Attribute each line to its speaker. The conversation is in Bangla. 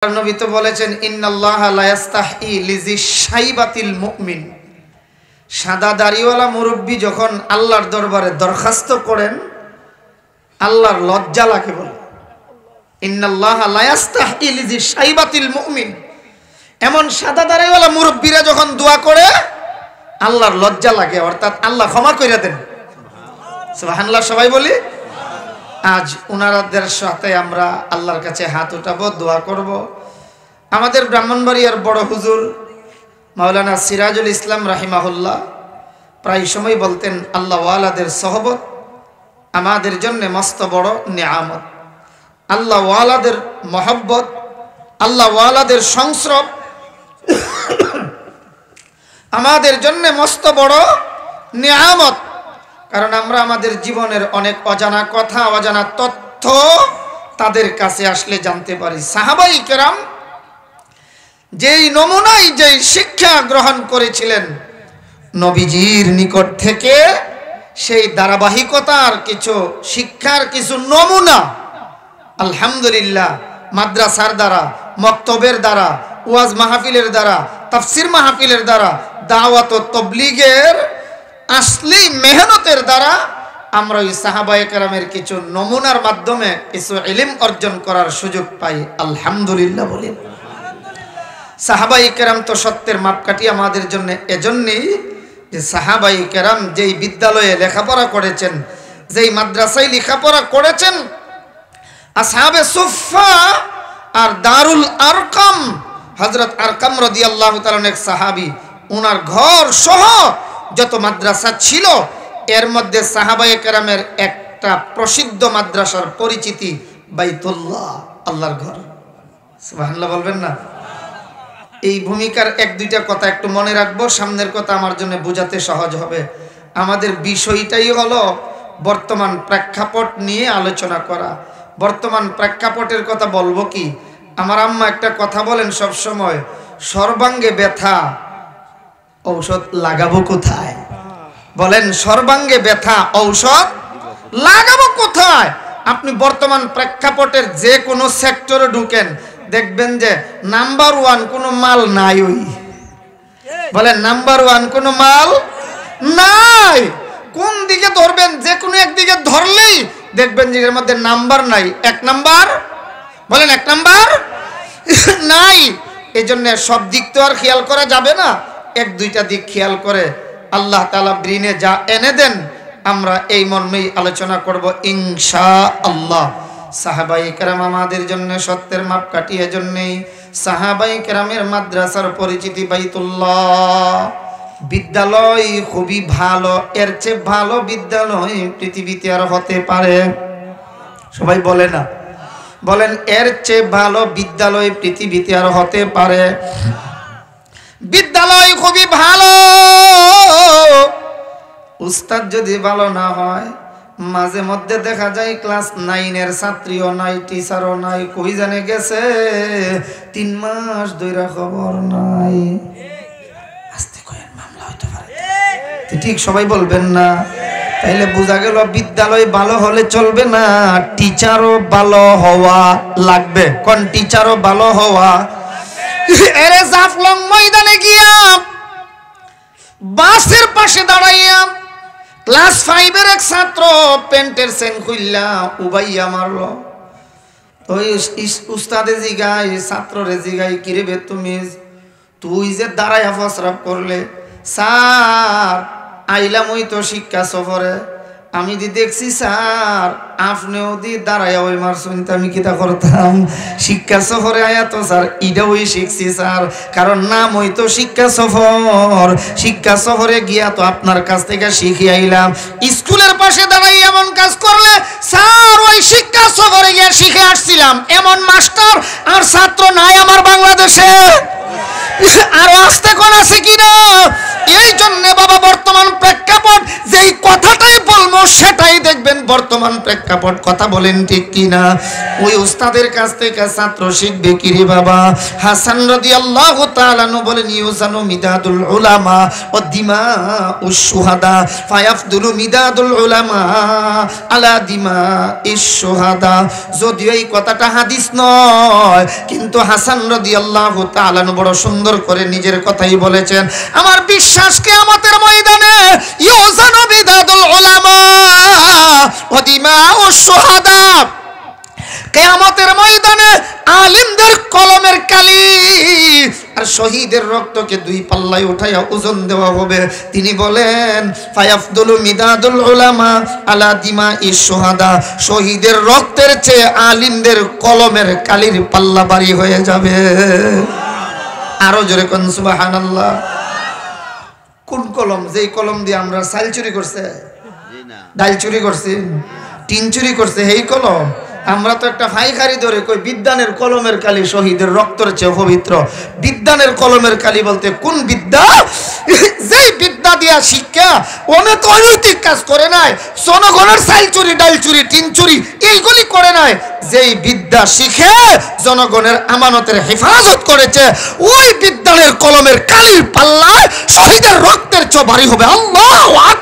Speaker 1: নবী তো বলেছেন ইন্নাল্লাহা লা ইস্তাহি লিযিশ শাইবাতিল মুমিন। সাদা দাড়িওয়ালা মুরব্বী যখন আল্লাহর দরবারে দরখাস্ত করেন আল্লাহর লজ্জা লাগে বলে। ইন্নাল্লাহা লা ইস্তাহি লিযিশ শাইবাতিল মুমিন। এমন সাদা দাড়িওয়ালা মুরব্বীরা যখন দোয়া করে আল্লাহর লজ্জা লাগে, অর্থাৎ আল্লাহ ক্ষমা কইরা দেন। সুবহানাল্লাহ সবাই বলি। আজ উনারাদের সাথে আমরা আল্লাহর কাছে হাত উঠাবো, দোয়া করব। আমাদের ব্রাহ্মণবাড়িয়ার বড় হুজুর মাওলানা সিরাজুল ইসলাম রাহিমাহুল্লাহ প্রায় সময় বলতেন, আল্লাহ ওয়ালাদের সহবত আমাদের জন্য মস্ত বড় নিয়ামত। আল্লাহ ওয়ালাদের মহব্বত, আল্লাহ ওয়ালাদের সংস্রব আমাদের জন্য মস্ত বড় নিয়ামত। কারণ আমরা আমাদের জীবনের অনেক অজানা কথা, অজানা তথ্য তাদের কাছে আসলে জানতে পারি। সাহাবাই কেরাম যেই নমুনায় যেই শিক্ষা গ্রহণ করেছিলেন নবীজির নিকট থেকে, সেই ধারাবাহিকতার কিছু শিক্ষার কিছু নমুনা আলহামদুলিল্লাহ মাদ্রাসার দ্বারা, মক্তবের দ্বারা, ওয়াজ মাহফিলের দ্বারা, তাফসির মাহফিলের দ্বারা, দাওয়াত ও তাবলীগের আসলি মেহনতের দ্বারা আমরা ওই সাহাবায়ে কেরামের কিছু নমুনার মাধ্যমে কিছু ইলম অর্জন করার সুযোগ পাই। আলহামদুলিল্লাহ বলি। সাহাবায়ে কেরাম তো সত্যের মাপকাঠি আমাদের জন্য এজন্যই যে সাহাবায়ে কেরাম যেই বিদ্যালয়ে লেখাপড়া করেছেন, যেই মাদ্রাসায় লেখাপড়া করেছেন, আসহাবে সুফফা আর দারুল আরকাম, হযরত আরকাম রাদিয়াল্লাহু তাআলা এক সাহাবী, ওনার ঘর সহ যত মাদ্রাসা ছিল এর মধ্যে সাহাবায়ে কেরামের একটা প্রসিদ্ধ মাদ্রাসার পরিচিতি বাইতুল্লাহ, আল্লাহর ঘর। সুবহানাল্লাহ বলবেন না? এই ভূমিকার এক দুইটা কথা একটু মনে রাখবো, সামনের কথা আমার জন্য বোঝাতে সহজ হবে। আমাদের বিষয়টাই হলো বর্তমান প্রেক্ষাপট নিয়ে আলোচনা করা। বর্তমান প্রেক্ষাপটের কথা বলবো কি, আমার আম্মা একটা কথা বলেন সব সময়, সর্বাঙ্গে ব্যথা ঔষধ লাগাবো কোথায়? বলেন, সর্বাঙ্গে ব্যথা ঔষধ লাগাবো কোথায়? আপনি বর্তমান প্রেক্ষাপটের যে কোনো সেক্টরে ঢুকেন, দেখবেন যে নাম্বার ওয়ান কোনো মাল নাই। ওই বলেন, নাম্বার ওয়ান কোনো মাল নাই। কোন দিকে ধরবেন, যে কোনো একদিকে ধরলেই দেখবেন যে এর মধ্যে নাম্বার নাই। এক নাম্বার বলেন, এক নাম্বার নাই। এজন্য সব দিক তো আর খেয়াল করা যাবে না, এক দুইটা দিক খেয়াল করে আল্লাহ তাআলা ব্রেনে যা এনে দেন আমরা এই মর্মেই আলোচনা করব ইনশাআল্লাহ। সাহাবায়ে কেরাম আমাদের জন্য সত্যের মাপকাঠি, এজন্যই সাহাবায়ে কেরামের মাদ্রাসার পরিচিতি বাইতুল্লাহ। বিদ্যালয় খুবই ভালো, এর চেয়ে ভালো বিদ্যালয় পৃথিবীতে আর হতে পারে? সবাই বলে না, বলেন, এর চেয়ে ভালো বিদ্যালয় পৃথিবীতে আর হতে পারে? বিদ্যালয় খুবই ভালো। উস্তাদ যদি ভালো না হয়, মাঝে মধ্যে দেখা যায় ক্লাস 9-এর ছাত্রীও নাই, টিচারও নাই, কই জানে গেছে 3 মাস ধরে খবর নাই। আস্তে কয়েন মামলা হইতে পারে, ঠিক সবাই বলবেন না? তাইলে বোঝা গেল বিদ্যালয় ভালো হলে চলবে না, টিচারও ভালো হওয়া লাগবে। কোন টিচারও ভালো হওয়া। এরে জাফলং ময়দানে গিয়া বাসের পাশে দাঁড়াইয়া ক্লাস 5-এর এক ছাত্র প্যান্টের চেন খুইল্লা উবাইয়া মারলো। তো উস্তাদে জিগাই, ছাত্ররে জিগাই, কিরে বে তুই যে দাঁড়াইয়া প্রস্রাব করলে? স্যার, আইলাম ওই তো শিক্ষা সফরে, আমি দি দেখছি স্যার আপনিও দি দাঁড়াইয়া ওই মারছেন, আমি কিতা করতাম? শিক্ষা সফরে আয়া তো স্যার ইটা ওই শিখছি স্যার, কারণ নাম ওই তো শিক্ষা সফর। শিক্ষা সফরে গিয়া তো আপনার কাছ থেকে শিখে আইলাম। স্কুলের পাশে দাঁড়াই এমন কাজ করলে স্যার ওই শিক্ষা সফরে গিয়া শিখে আসছিলাম, এমন মাস্টার আর ছাত্র নাই আমার বাংলাদেশে। আরো আসতে কোন আছে কিনা? এই জন্য বাবা বর্তমান প্রেক্ষাপট যেই কথাটাই বলবো সেটাই দেখবেন বর্তমান প্রেক্ষাপট। কথা বলেন ঠিক কিনা? ওই উস্তাদের কাছ থেকে ছাত্র শিখবে কি রে বাবা? হাসান রাদিয়াল্লাহু তাআলা আনহু বলেন ইউজানু মিদাদুল উলামা ওয়া দিমাউশ শুহাদা ফায়াফদুলু মিদাদুল উলামা আলা দিমাইশ শুহাদা। যদিও এই কথাটা হাদিস নয়, কিন্তু হাসান রাদিয়াল্লাহু তাআলা আনহু বড় সুন্দর করে নিজের কথাই বলেছেন। আমার বিশ্বাস কিয়ামতের ময়দানে ইউজানু মিদাদুল উলামা ওয়া দিমাউশ শুহাদা, কিয়ামতের ময়দানে আলিমদের কলমের কালি আর শহীদের রক্তকে দুই পাল্লায় উঠাইয়া ওজন দেওয়া হবে। তিনি বলেন ফায়াফদুলু মিদাদুল উলামা আলা দিমাইশ শুহাদা, শহীদের রক্তের চেয়ে আলিমদের কলমের কালির পাল্লা ভারী হয়ে যাবে। আরো জোরে কোন সুবহানাল্লাহ। কোন কলম? যেই কলম দিয়ে আমরা চাল চুরি করছে, ডাল চুরি করছি, টিন চুরি করছে, এই কলম? আমরা তো একটা ফাইখারি ধরে কই বিদ্যানের কলমের কালি শহীদের রক্তের চেয়ে পবিত্র। বিদ্যানের কলমের কালি বলতে কোন বিদ্যা? যেই বিদ্যা দিয়া শিক্ষা অনেক অনৈতিক কাজ করে নাই, জনগণের চাল চুরি, ডাল চুরি, টিন চুরি এইগুলি করে নাই, যেই বিদ্যা শিখে জনগণের আমানতের হেফাজত করেছে, ওই বিদ্যানের কলমের কালির পাল্লায় শহীদের রক্তের চেয়ে ভারী হবে। আল্লাহু আকবার।